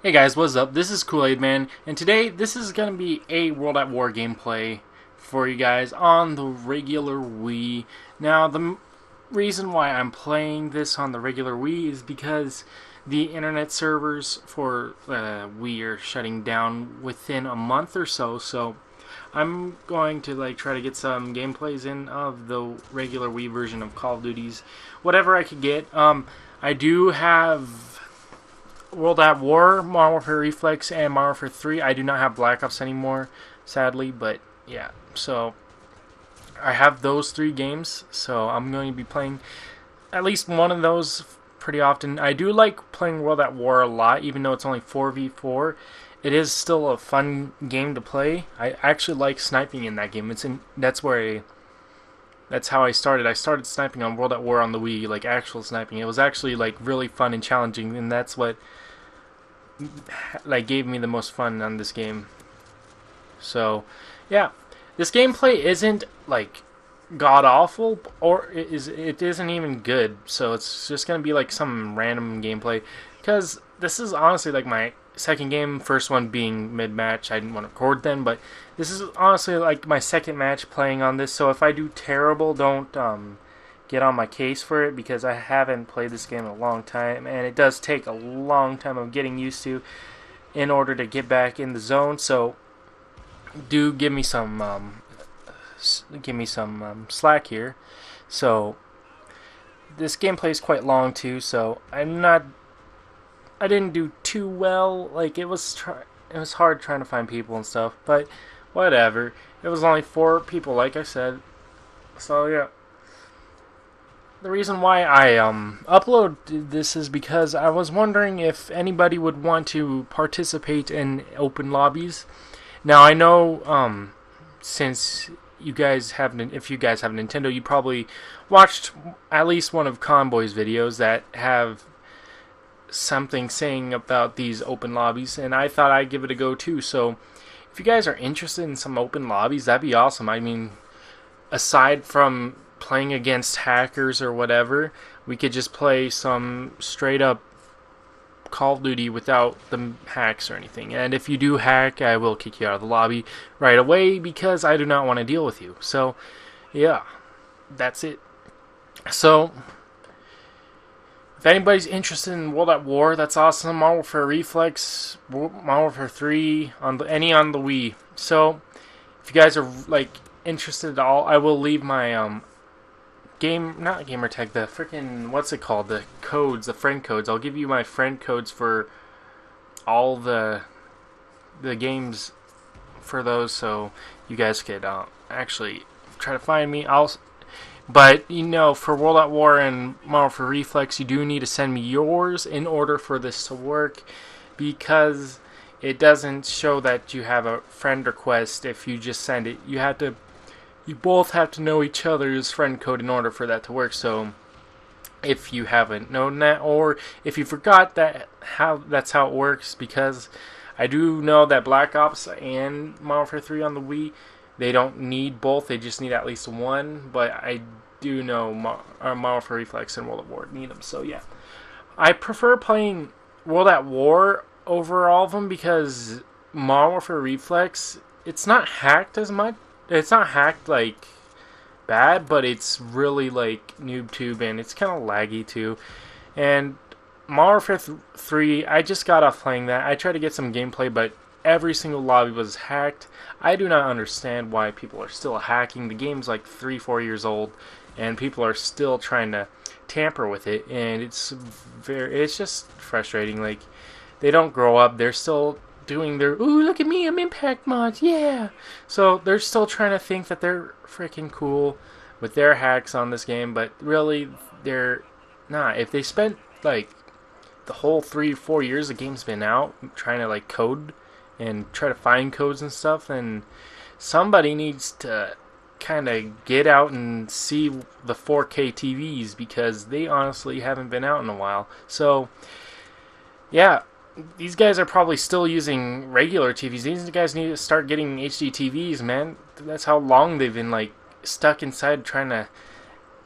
Hey guys, what's up? This is Kool-Aid Man, and today this is going to be a World at War gameplay for you guys on the regular Wii. Now, the reason why I'm playing this on the regular Wii is because the internet servers for Wii are shutting down within a month or so, so I'm going to try to get some gameplays in of the regular Wii version of Call of Duties, whatever I could get. I do have World at War, Modern Warfare Reflex, and Modern Warfare 3. I do not have Black Ops anymore, sadly, but yeah. So I have those three games, so I'm going to be playing at least one of those pretty often. I do like playing World at War a lot, even though it's only 4v4. It is still a fun game to play. I actually like sniping in that game. That's how I started. I started sniping on World at War on the Wii, like actual sniping. It was actually really fun and challenging, and that's what gave me the most fun on this game. So, yeah, this gameplay isn't god awful, or it isn't even good. So it's just gonna be some random gameplay, because this is honestly my second game. First one being mid match. I didn't want to record then, but this is honestly my second match playing on this. So if I do terrible, don't get on my case for it, because I haven't played this game in a long time, and it does take a long time of getting used to in order to get back in the zone. So do give me some slack here. So this gameplay is quite long too, so I didn't do too well. It was hard trying to find people and stuff, but whatever. It was only 4 people, like I said. So yeah. The reason why I uploaded this is because I was wondering if anybody would want to participate in open lobbies. Now I know since if you guys have a Nintendo, you probably watched at least one of Conboy's videos that have something saying about these open lobbies, and I thought I'd give it a go too. So if you guys are interested in some open lobbies, that'd be awesome. I mean, aside from playing against hackers or whatever, we could just play some straight up Call of Duty without the hacks or anything. And if you do hack, I will kick you out of the lobby right away, because I do not want to deal with you. So yeah, that's it. So if anybody's interested in World at War, that's awesome. Modern Warfare Reflex, Modern Warfare 3, on the Wii. So if you guys are interested at all, I will leave my not gamer tag, the freaking, what's it called, the codes, the friend codes. I'll give you my friend codes for all the games for those, so you guys could actually try to find me. But for World at War and Modern Warfare Reflex, you do need to send me yours in order for this to work, because it doesn't show that you have a friend request if you just send it. You both have to know each other's friend code in order for that to work. So if you haven't known that, or if you forgot that's how it works, because I do know that Black Ops and Modern Warfare 3 on the Wii, they don't need both, they just need at least one. But I do know Modern Warfare Reflex and World at War need them. So yeah, I prefer playing World at War over all of them, because Modern Warfare Reflex, it's not hacked as much. It's not hacked bad, but it's really noob tube, and it's kind of laggy too. And Modern Warfare 3, I just got off playing that. I tried to get some gameplay, but every single lobby was hacked. I do not understand why people are still hacking. The game's 3-4 years old, and people are still trying to tamper with it, and it's just frustrating. They don't grow up. They're still doing their, ooh, look at me, I'm Impact mods, yeah. So they're still trying to think that they're freaking cool with their hacks on this game, but really they're not. If they spent the whole 3-4 years the game's been out trying to code and try to find codes and stuff, then somebody needs to kind of get out and see the 4K TVs, because they honestly haven't been out in a while. So yeah, these guys are probably still using regular TVs. These guys need to start getting HD TVs, man. That's how long they've been stuck inside trying to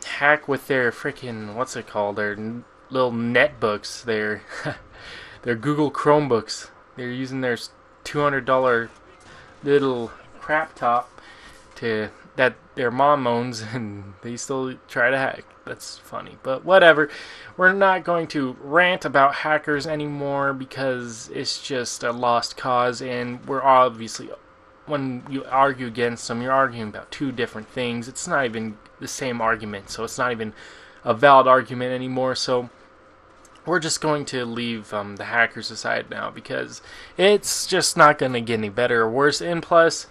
hack with their freaking, what's it called, their little netbooks there. their Google Chromebooks. They're using their $200 little crap top that their mom owns, and they still try to hack. That's funny, but whatever. We're not going to rant about hackers anymore because it's just a lost cause, and we're obviously, when you argue against them, you're arguing about two different things. It's not even the same argument, so it's not even a valid argument anymore. So we're just going to leave the hackers aside now because it's just not going to get any better or worse. And plus,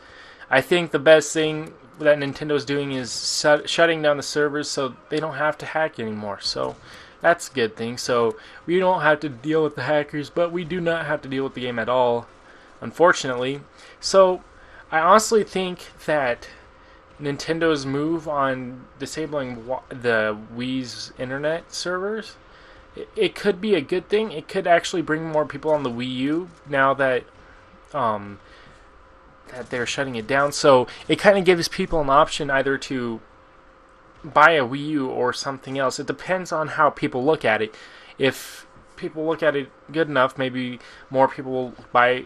I think the best thing that Nintendo's doing is shutting down the servers so they don't have to hack anymore. So that's a good thing. So we don't have to deal with the hackers, but we do not have to deal with the game at all, unfortunately. So I honestly think that Nintendo's move on disabling the Wii's internet servers, it could be a good thing. It could actually bring more people on the Wii U now that that they're shutting it down. So it kind of gives people an option either to buy a Wii U or something else. It depends on how people look at it. If people look at it good enough, maybe more people will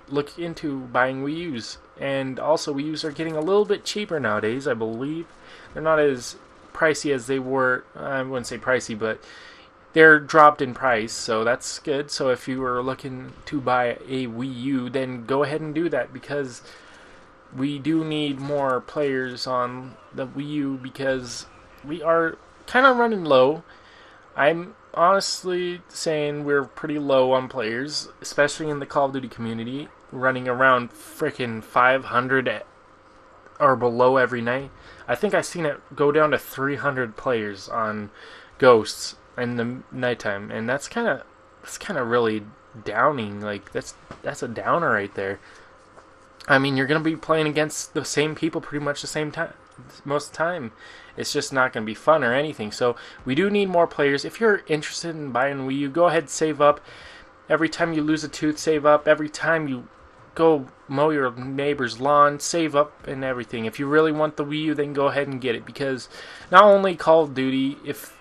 look into buying Wii U's. And also, Wii U's are getting a little bit cheaper nowadays, I believe. They're not as pricey as they were. I wouldn't say pricey, but they're dropped in price, so that's good. So if you were looking to buy a Wii U, then go ahead and do that, because we do need more players on the Wii U because we are kind of running low. I'm honestly saying we're pretty low on players, especially in the Call of Duty community, running around freaking 500 or below every night. I think I've seen it go down to 300 players on Ghosts in the nighttime, and that's kind of really downing. Like that's a downer right there. I mean, you're going to be playing against the same people pretty much the same time most of the time. It's just not going to be fun or anything. So we do need more players. If you're interested in buying Wii U, go ahead and save up. Every time you lose a tooth, save up. Every time you go mow your neighbor's lawn, save up and everything. If you really want the Wii U, then go ahead and get it, because not only Call of Duty, if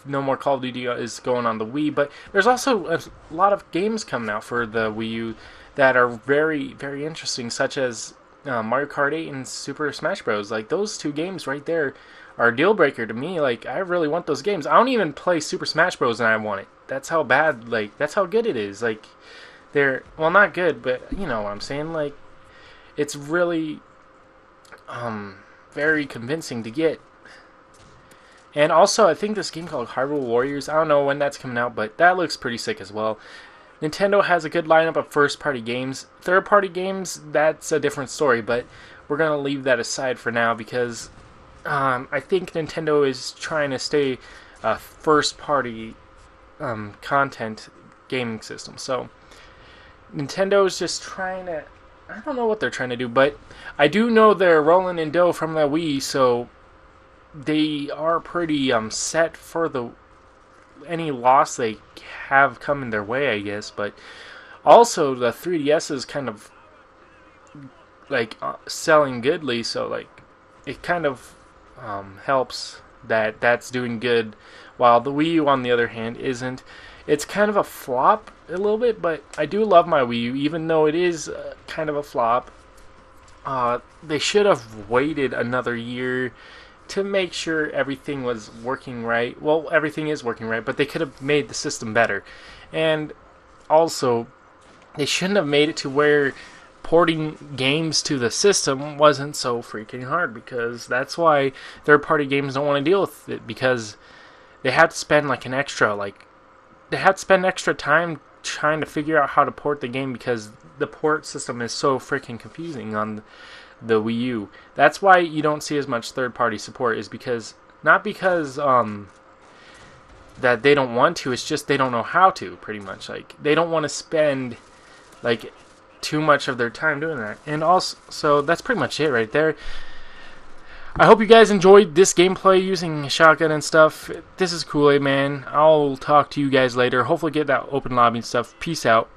no more Call of Duty is going on the Wii, but there's also a lot of games coming out for the Wii U that are very, very interesting, such as Mario Kart 8 and Super Smash Bros. Like, those two games right there are a deal breaker to me. Like, I really want those games. I don't even play Super Smash Bros. And I want it. That's how bad, like, that's how good it is. Like, they're, well, not good, but you know what I'm saying. Like, it's really very convincing to get. And also, I think this game called Hyrule Warriors, I don't know when that's coming out, but that looks pretty sick as well. Nintendo has a good lineup of first-party games. Third-party games, that's a different story, but we're going to leave that aside for now, because I think Nintendo is trying to stay a first-party content gaming system. So Nintendo is just trying to, I don't know what they're trying to do, but I do know they're rolling in dough from the Wii, so they are pretty set for any loss they have coming their way, I guess. But also the 3DS is kind of like selling goodly, so like it kind of helps that that's doing good, while the Wii U on the other hand isn't. It's kind of a flop a little bit, but I do love my Wii U, even though it is kind of a flop. They should have waited another year to make sure everything was working right. Well, everything is working right, but they could have made the system better. And also, they shouldn't have made it to where porting games to the system wasn't so freaking hard, because that's why third-party games don't want to deal with it, because they have to spend extra time trying to figure out how to port the game, because the port system is so freaking confusing on the Wii U. That's why you don't see as much third-party support, is because, not because that they don't want to, it's just they don't know how to, pretty much. Like, they don't want to spend like too much of their time doing that. And also, so that's pretty much it right there. I hope you guys enjoyed this gameplay using shotgun and stuff. This is Kool-Aid Man. I'll talk to you guys later. Hopefully get that open lobby and stuff. Peace out.